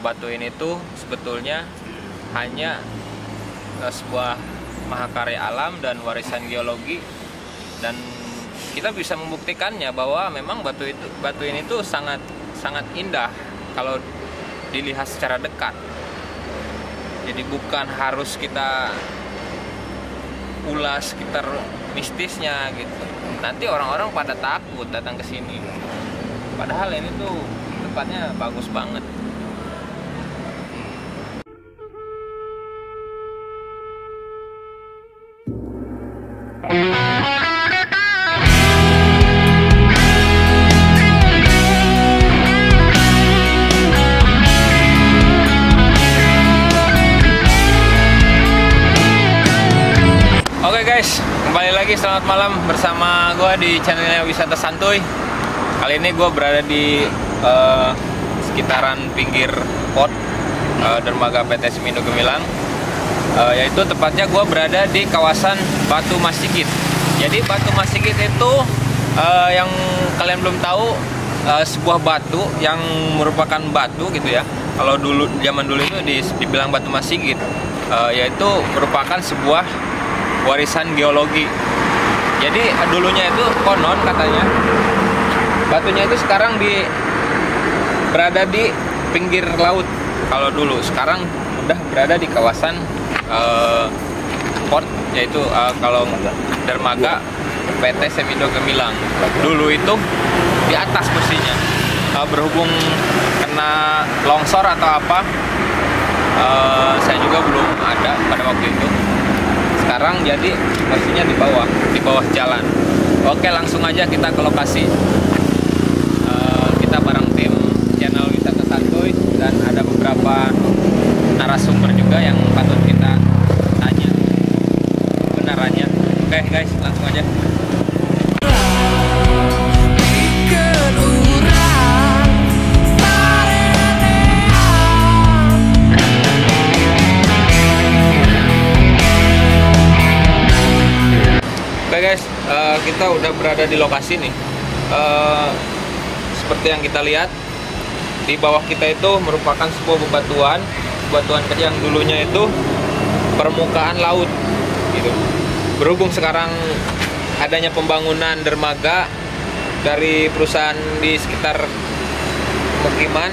batu ini tuh sebetulnya hanya sebuah mahakarya alam dan warisan geologi, dan kita bisa membuktikannya bahwa memang batu ini tuh sangat indah kalau dilihat secara dekat. Jadi bukan harus kita ulas sekitar mistisnya gitu. Nanti orang-orang pada takut datang ke sini. Padahal ini tuh tempatnya bagus banget. Oke guys, kembali lagi, selamat malam bersama gue di channelnya Wisata Santuy. Kali ini gue berada di sekitaran pinggir port dermaga PT Semindo Gemilang, yaitu tepatnya gue berada di kawasan Batu Masigit. Jadi Batu Masigit itu yang kalian belum tahu, sebuah batu yang merupakan batu gitu ya. Kalau dulu, zaman dulu itu dibilang Batu Masigit, yaitu merupakan sebuah warisan geologi. Jadi dulunya itu konon katanya batunya itu sekarang berada di pinggir laut. Kalau dulu, sekarang udah berada di kawasan port, yaitu kalau dermaga PT Semindo Gemilang. Dulu itu di atas posisinya, berhubung kena longsor atau apa, saya juga belum ada pada waktu itu. Sekarang jadi posisinya di bawah jalan. Oke, langsung aja kita ke lokasi. Kita bareng tim channel Wisata Santuy dan ada beberapa narasumber juga yang patut kita tanya kebenarannya. Oke guys, langsung aja. Oke guys, kita udah berada di lokasi nih. Seperti yang kita lihat, di bawah kita itu merupakan sebuah bebatuan kecil yang dulunya itu permukaan laut gitu. Berhubung sekarang adanya pembangunan dermaga dari perusahaan di sekitar pemukiman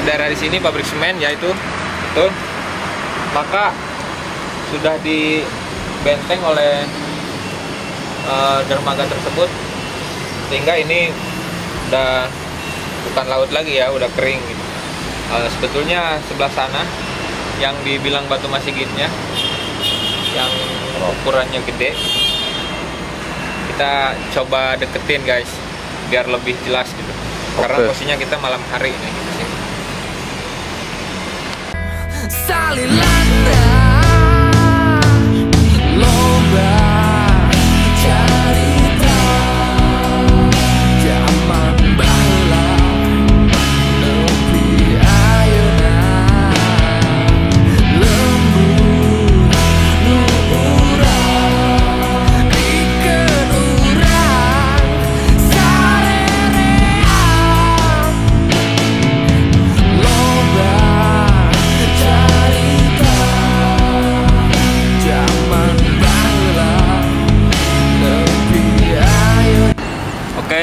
daerah di sini, pabrik semen yaitu itu, maka sudah dibenteng oleh dermaga tersebut, sehingga ini udah bukan laut lagi ya, udah kering gitu. Sebetulnya sebelah sana yang dibilang Batu Masigitnya, yang ukurannya gede, kita coba deketin guys biar lebih jelas gitu. Karena posisinya kita malam hari ini di sini.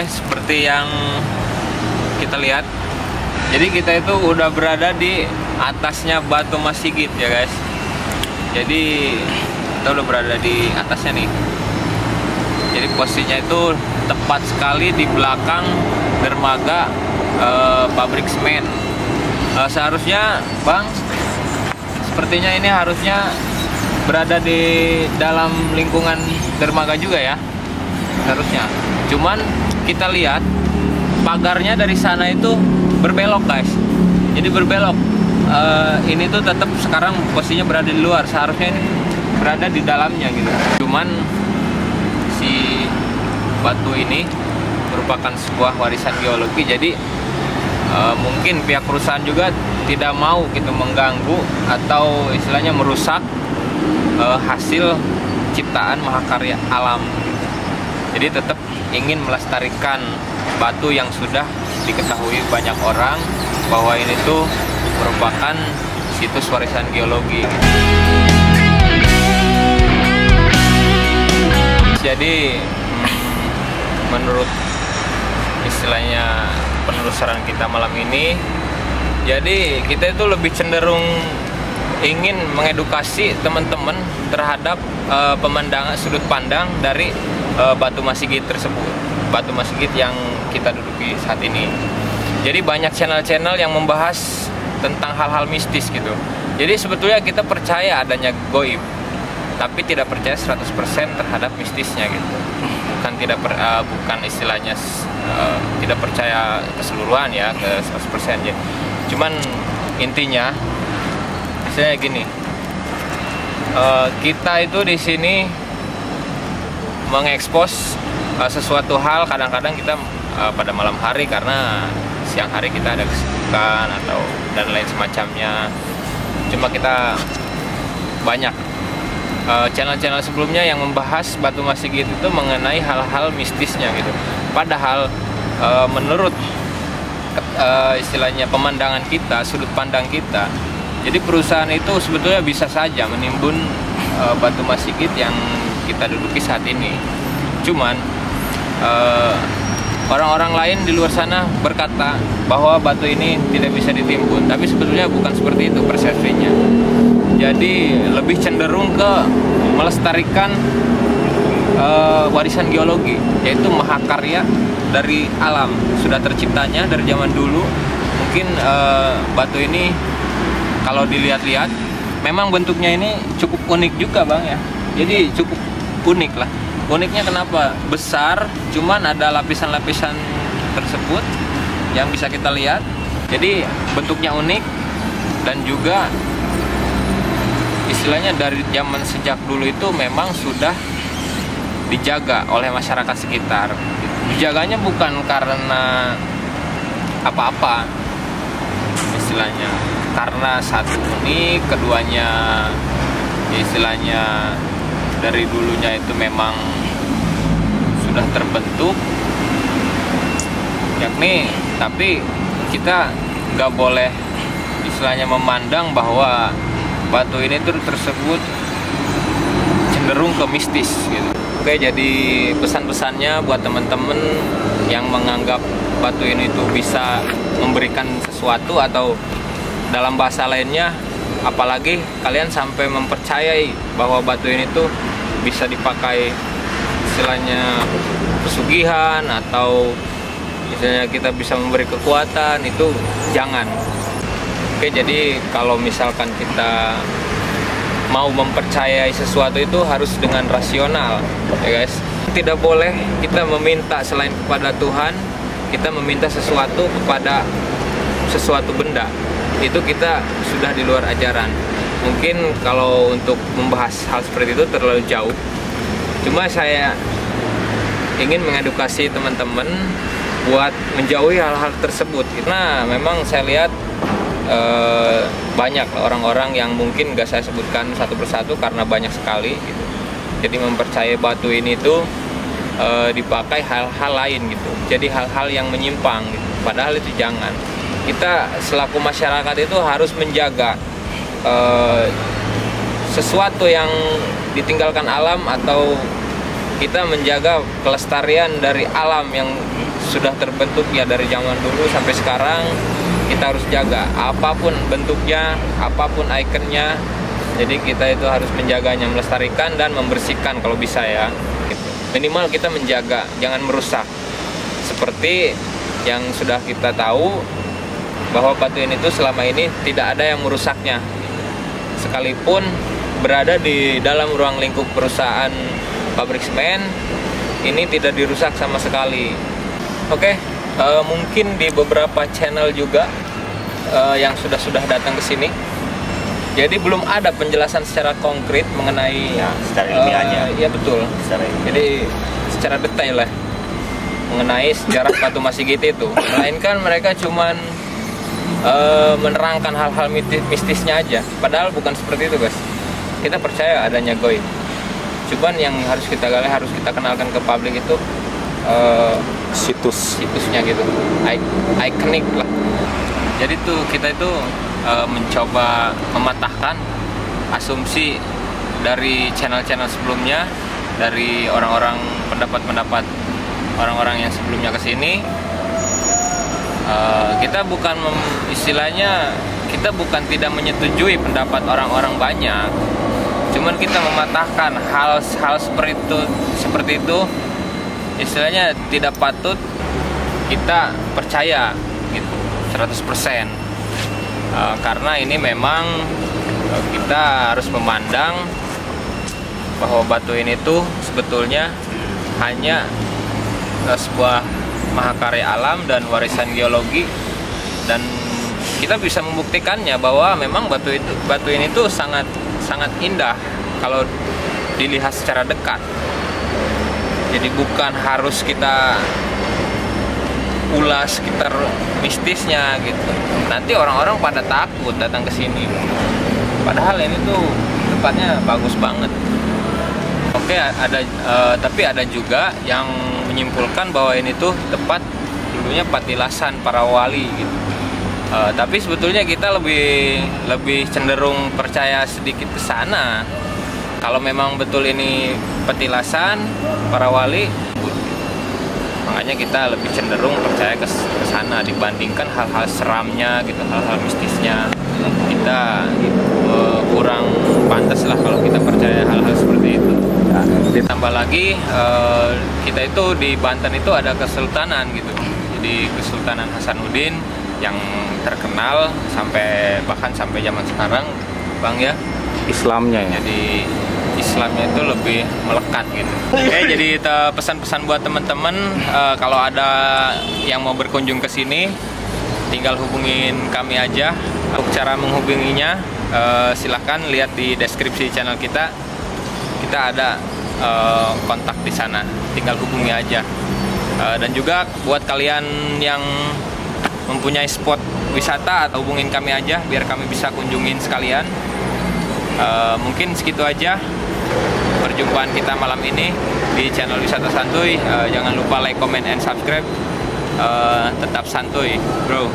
Seperti yang kita lihat, jadi kita itu udah berada di atasnya Batu Masigit ya guys. Jadi kita udah berada di atasnya nih. Jadi posisinya itu tepat sekali di belakang dermaga pabrik semen. Seharusnya Bang, sepertinya ini harusnya berada di dalam lingkungan dermaga juga ya, seharusnya. Cuman kita lihat pagarnya dari sana itu berbelok guys. Jadi berbelok. Ini tuh tetap sekarang posisinya berada di luar. Seharusnya ini berada di dalamnya gitu. Cuman si batu ini merupakan sebuah warisan geologi. Jadi mungkin pihak perusahaan juga tidak mau gitu mengganggu atau istilahnya merusak hasil ciptaan mahakarya alam. Jadi tetap ingin melestarikan batu yang sudah diketahui banyak orang bahwa ini tuh merupakan situs warisan geologi. Jadi menurut istilahnya penelusuran kita malam ini, jadi kita itu lebih cenderung ingin mengedukasi teman-teman terhadap pemandangan sudut pandang dari Batu Masigit tersebut, Batu Masigit yang kita duduki saat ini. Jadi banyak channel-channel yang membahas tentang hal-hal mistis gitu. Jadi sebetulnya kita percaya adanya goib, tapi tidak percaya 100% terhadap mistisnya gitu. Bukan istilahnya tidak percaya keseluruhan ya, ke 100% ya. Cuman intinya misalnya gini, kita itu di sini mengekspos sesuatu hal. Kadang-kadang kita pada malam hari karena siang hari kita ada kesibukan atau dan lain semacamnya. Cuma kita banyak channel-channel sebelumnya yang membahas Batu Masigit itu mengenai hal-hal mistisnya gitu. Padahal menurut istilahnya pemandangan kita, sudut pandang kita, jadi perusahaan itu sebetulnya bisa saja menimbun Batu Masigit yang kita duduki saat ini. Cuman orang-orang lain di luar sana berkata bahwa batu ini tidak bisa ditimbun, tapi sebetulnya bukan seperti itu persepsinya. Jadi lebih cenderung ke melestarikan warisan geologi, yaitu mahakarya dari alam, sudah terciptanya dari zaman dulu. Mungkin batu ini kalau dilihat-lihat memang bentuknya ini cukup unik juga Bang ya. Jadi cukup unik lah. Uniknya kenapa? Besar, cuman ada lapisan-lapisan tersebut yang bisa kita lihat. Jadi bentuknya unik dan juga istilahnya dari zaman sejak dulu itu memang sudah dijaga oleh masyarakat sekitar. Dijaganya bukan karena apa-apa istilahnya, karena satu unik, keduanya istilahnya dari dulunya itu memang sudah terbentuk, yakni tapi kita nggak boleh istilahnya memandang bahwa batu ini tuh tersebut cenderung ke mistis gitu. Oke, jadi pesan-pesannya buat teman-teman yang menganggap batu ini tuh bisa memberikan sesuatu, atau dalam bahasa lainnya, apalagi kalian sampai mempercayai bahwa batu ini tuh bisa dipakai istilahnya pesugihan, atau misalnya kita bisa memberi kekuatan, itu jangan. Oke, jadi kalau misalkan kita mau mempercayai sesuatu itu harus dengan rasional ya guys. Tidak boleh kita meminta selain kepada Tuhan, kita meminta sesuatu kepada sesuatu benda. Itu kita sudah di luar ajaran. Mungkin kalau untuk membahas hal seperti itu terlalu jauh. Cuma saya ingin mengedukasi teman-teman buat menjauhi hal-hal tersebut. Karena memang saya lihat banyak orang-orang yang mungkin gak saya sebutkan satu persatu karena banyak sekali gitu. Jadi mempercayai batu ini tuh dipakai hal-hal lain gitu. Jadi hal-hal yang menyimpang gitu. Padahal itu jangan. Kita selaku masyarakat itu harus menjaga sesuatu yang ditinggalkan alam, atau kita menjaga kelestarian dari alam yang sudah terbentuk ya dari zaman dulu sampai sekarang. Kita harus jaga apapun bentuknya, apapun ikonnya. Jadi kita itu harus menjaganya, melestarikan dan membersihkan kalau bisa ya. Minimal kita menjaga, jangan merusak. Seperti yang sudah kita tahu bahwa batu ini tuh selama ini tidak ada yang merusaknya. Sekalipun berada di dalam ruang lingkup perusahaan pabrik semen, ini tidak dirusak sama sekali. Oke, mungkin di beberapa channel juga yang sudah datang ke sini. Jadi belum ada penjelasan secara konkret mengenai ya, secara ilmiahnya. Ya betul. Jadi secara detail lah mengenai sejarah Batu Masigit itu. Melainkan mereka cuman menerangkan hal-hal mistisnya aja. Padahal bukan seperti itu guys. Kita percaya adanya goib. Cuman yang harus kita gali, harus kita kenalkan ke publik itu situsnya gitu, ikonik lah. Jadi tuh kita itu mencoba mematahkan asumsi dari channel-channel sebelumnya, dari orang-orang pendapat orang-orang yang sebelumnya kesini. Kita bukan istilahnya kita bukan tidak menyetujui pendapat orang-orang banyak, cuman kita mematahkan hal seperti itu istilahnya tidak patut kita percaya gitu 100%. Karena ini memang kita harus memandang bahwa batu ini tuh sebetulnya hanya sebuah mahakarya alam dan warisan geologi, dan kita bisa membuktikannya bahwa memang batu ini tuh sangat indah kalau dilihat secara dekat. Jadi bukan harus kita ulas sekitar mistisnya gitu. Nanti orang-orang pada takut datang ke sini. Padahal ini tuh tempatnya bagus banget. Oke, tapi ada juga yang menyimpulkan bahwa ini tuh tempat dulunya patilasan para wali gitu. Tapi sebetulnya kita lebih cenderung percaya sedikit ke sana. Kalau memang betul ini petilasan para wali, makanya kita lebih cenderung percaya ke sana dibandingkan hal-hal seramnya gitu, hal-hal mistisnya. Kita kurang pantas lah kalau kita percaya hal-hal seperti itu. Ditambah lagi kita itu di Banten itu ada kesultanan gitu. Jadi Kesultanan Hasanuddin yang terkenal bahkan sampai zaman sekarang, Bang ya. Islamnya ya. Jadi Islamnya itu lebih melekat gitu. Oke, jadi pesan-pesan buat teman-teman, kalau ada yang mau berkunjung ke sini, tinggal hubungin kami aja. Untuk cara menghubunginya, silahkan lihat di deskripsi channel kita. Kita ada kontak di sana, tinggal hubungi aja. Dan juga buat kalian yang mempunyai spot wisata, atau hubungin kami aja biar kami bisa kunjungin sekalian. Mungkin segitu aja perjumpaan kita malam ini di channel Wisata Santuy. Jangan lupa like, comment, and subscribe. Tetap santuy, bro.